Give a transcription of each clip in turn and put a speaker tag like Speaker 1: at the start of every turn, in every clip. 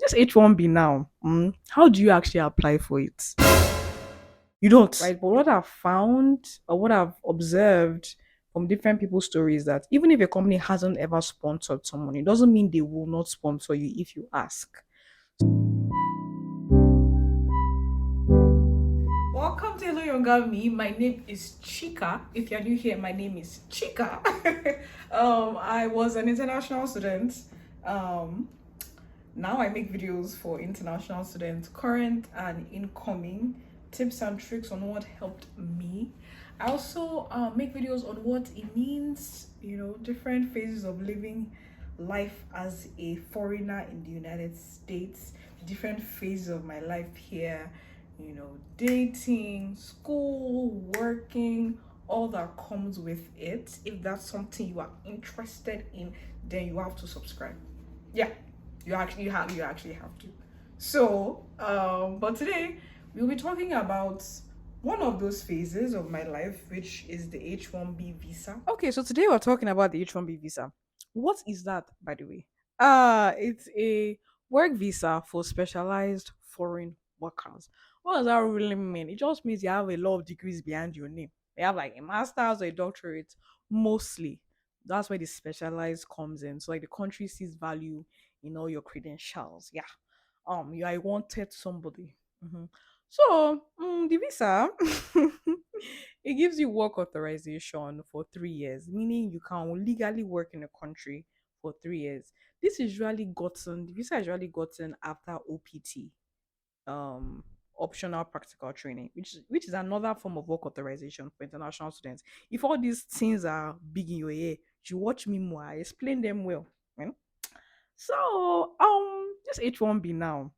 Speaker 1: This H1B now, how do you actually apply for it? You don't, right? But what I've found or what I've observed from different people's stories that even if a company hasn't ever sponsored someone, it doesn't mean they will not sponsor you if you ask. Welcome to Hello Younger Me. My name is Chika. If you're new here, my name is Chika. I was an international student. Um, Now I make videos for international students, current and incoming, tips and tricks on what helped me. I also make videos on what it means, different phases of living life as a foreigner in the United States, different phases of my life here, dating, school, working, all that comes with it. If that's something you are interested in, then you have to subscribe. Yeah, you actually have to. So but today we'll be talking about one of those phases of my life, which is the H1B visa. Okay, so today we're talking about the H1B visa. What is that, by the way? It's a work visa for specialized foreign workers. What does that really mean? It just means you have a lot of degrees behind your name. You have like a master's or a doctorate, mostly. That's where the specialized comes in. So like the country sees value in all your credentials. Yeah. You are a wanted somebody. So the visa it gives you work authorization for 3 years, meaning you can legally work in a country for 3 years. The visa is usually gotten after OPT, um optional practical training, which is another form of work authorization for international students. If all these things are big in your ear, you watch me more, I explain them well. eh? So this H1B now,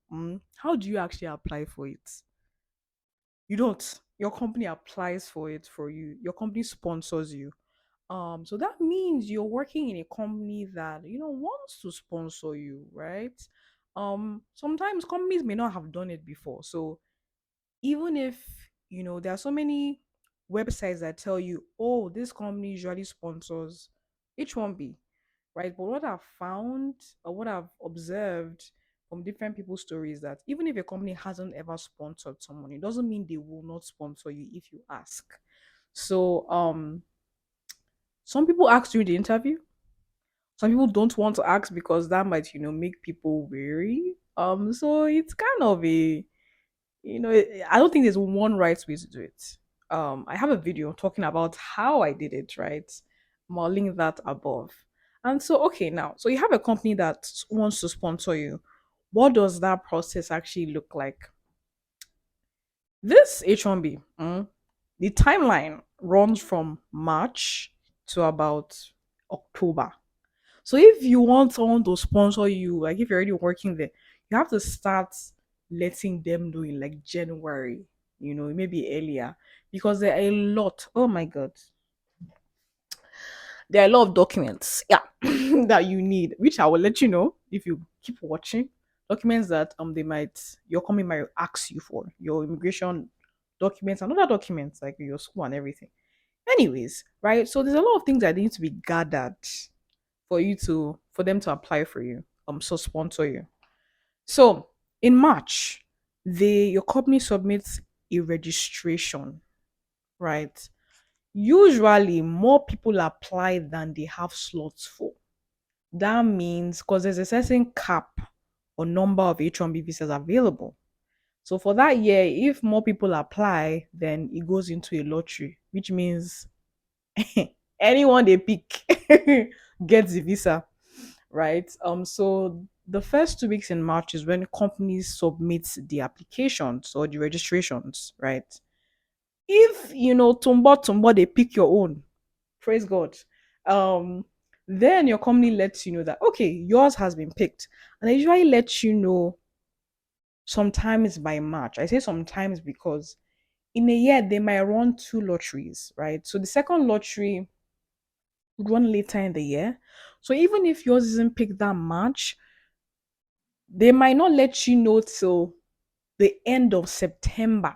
Speaker 1: how do you actually apply for it? You don't. Your company applies for it for you. Your company sponsors you. So that means you're working in a company that wants to sponsor you, right? Sometimes companies may not have done it before. So even if there are so many websites that tell you, oh, this company usually sponsors H1B, right? But what I've found or what I've observed from different people's stories that even if a company hasn't ever sponsored someone, it doesn't mean they will not sponsor you if you ask. So some people ask during the interview. Some people don't want to ask because that might, make people weary. So it's kind of I don't think there's one right way to do it. I have a video talking about how I did it, right? I'll link that above. And so, okay, now, so you have a company that wants to sponsor you. What does that process actually look like? This H1B, the timeline runs from March to about October. So if you want someone to sponsor you, like if you're already working there, you have to start letting them know in like January, maybe earlier, because there are a lot. Oh my god, there are a lot of documents, yeah, that you need, which I will let you know if you keep watching. Documents that your company might ask you for, your immigration documents and other documents like your school and everything. Anyways, right? So there's a lot of things that need to be gathered for them to apply for you, so sponsor you. So in March, your company submits a registration, right? Usually more people apply than they have slots for. That means because there's a certain cap or number of H1B visas available. So for that year, if more people apply, then it goes into a lottery, which means anyone they pick gets the visa, right? So the first 2 weeks in March is when companies submit the applications or the registrations, right? If tumbo they pick your own, praise God. Um, then your company lets you know that okay, yours has been picked, and they usually let you know sometimes by March. I say sometimes because in a year they might run two lotteries, right? So the second lottery would run later in the year. So even if yours isn't picked that March, they might not let you know till the end of September,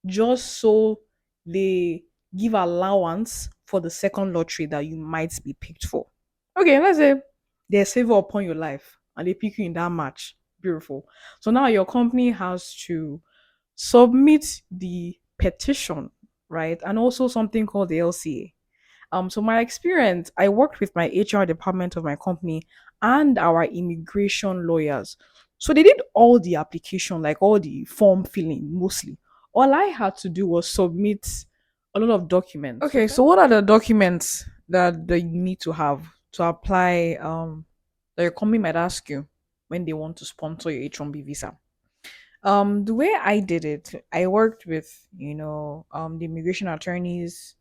Speaker 1: just so they give allowance for the second lottery that you might be picked for. Okay, let's say they favor upon your life and they pick you in that March. Beautiful. So now your company has to submit the petition, right? And also something called the LCA. So my experience, I worked with my HR department of my company and our immigration lawyers. So they did all the application, like all the form filling mostly. All I had to do was submit a lot of documents. Okay, so what are the documents that they need to have to apply that your company might ask you when they want to sponsor your H1B visa? The way I did it, I worked with, the immigration attorneys,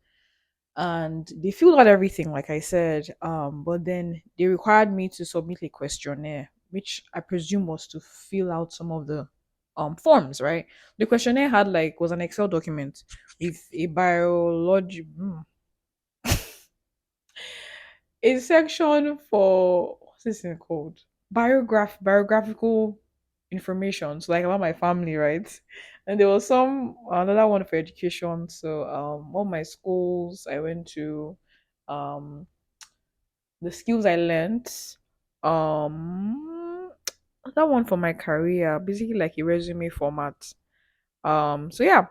Speaker 1: and they filled out everything like I said. But then they required me to submit a questionnaire, which I presume was to fill out some of the forms, right? The questionnaire had like was an Excel document with a biology a section for what's this thing called? Biographical information, so like about my family, right? And there was some another one for education. So all my schools I went to, um the skills I learned, um that one for my career, basically like a resume format. So yeah.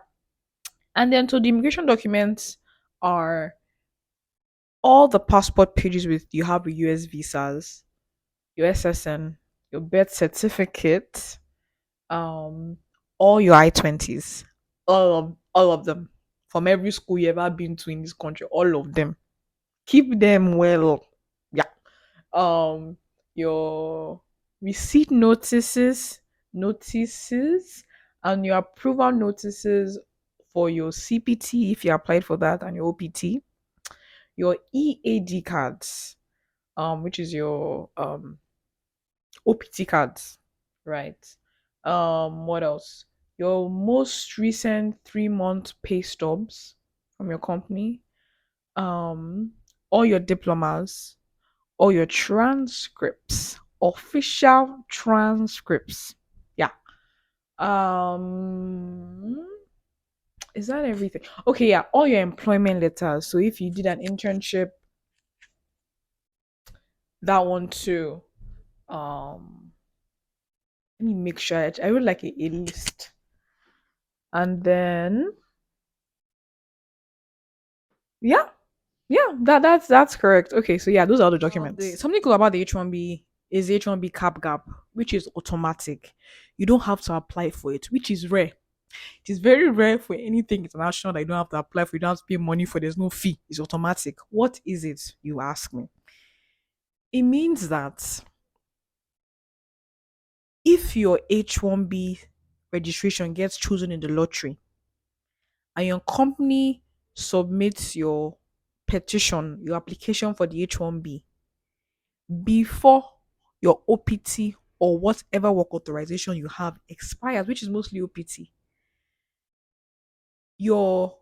Speaker 1: And then so the immigration documents are all the passport pages with you have with US visas, your SSN, your birth certificate, um, all your I-20s, all of them from every school you ever been to in this country, all of them. Keep them well. Yeah. Um, your receipt notices, and your approval notices for your CPT if you applied for that, and your OPT, your EAD cards, which is your OPT cards, right? What else? Your most recent 3-month pay stubs from your company, um, all your diplomas, all your transcripts, official transcripts. Yeah. Um, is that everything? Okay, yeah, all your employment letters. So if you did an internship, that one too. Um, Let me make sure I wrote like a list. And then yeah, yeah, that's correct. Okay, so yeah, those are the documents. Something cool about the H1B is the H1B Cap Gap, which is automatic. You don't have to apply for it, which is rare. It is very rare for anything international that you don't have to apply for. You don't have to pay money for. There's no fee. It's automatic. What is it? You ask me. It means that if your H1B registration gets chosen in the lottery and your company submits your petition, your application for the H1B before your OPT or whatever work authorization you have expires, which is mostly OPT, your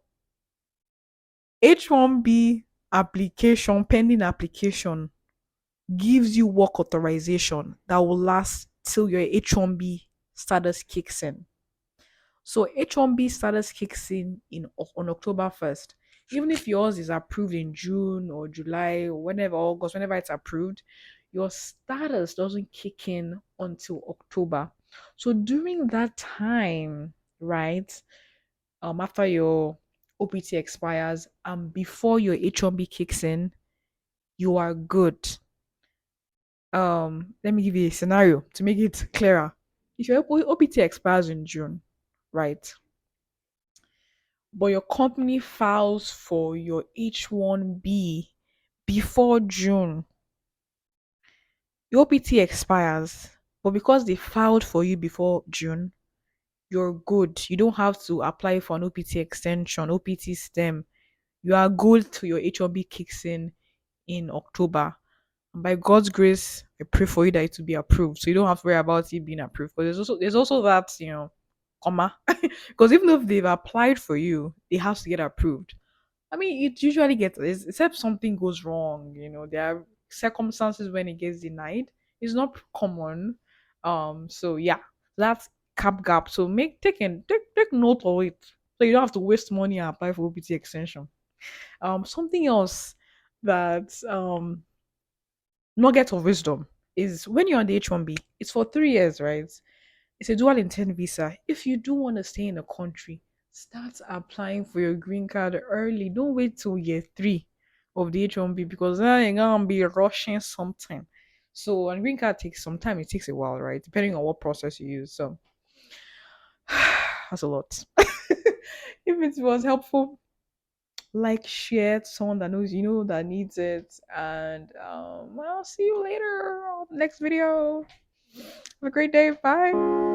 Speaker 1: H1B application, pending application, gives you work authorization that will last till your H1B status kicks in. So H1B status kicks in on October 1st. Even if yours is approved in June or July or whenever, August, whenever it's approved, your status doesn't kick in until October. So during that time, right, after your OPT expires and before your H1B kicks in, you are good. Let me give you a scenario to make it clearer. If your OPT expires in June, right, but your company files for your H1B before June, your OPT expires. But because they filed for you before June, you're good. You don't have to apply for an OPT extension, OPT stem. You are good till your H1B kicks in October. And by God's grace, I pray for you that it will be approved. So you don't have to worry about it being approved. But there's also that, comma. Because even if they've applied for you, it has to get approved. I mean, it usually gets, except something goes wrong. There are circumstances when it gets denied. It's not common. So yeah, that's cap gap. So take note of it, so you don't have to waste money and apply for OPT extension. Something else that nugget of wisdom is when you're on the H1B, it's for 3 years, right? It's a dual intent visa. If you do want to stay in a country, start applying for your green card early. Don't wait till year three of the H1B because then you're gonna be rushing something. So, and green card takes some time. It takes a while, right? Depending on what process you use. So, that's a lot. If it was helpful, like, share to someone that knows that needs it, and I'll see you later on the next video. Have a great day. Bye.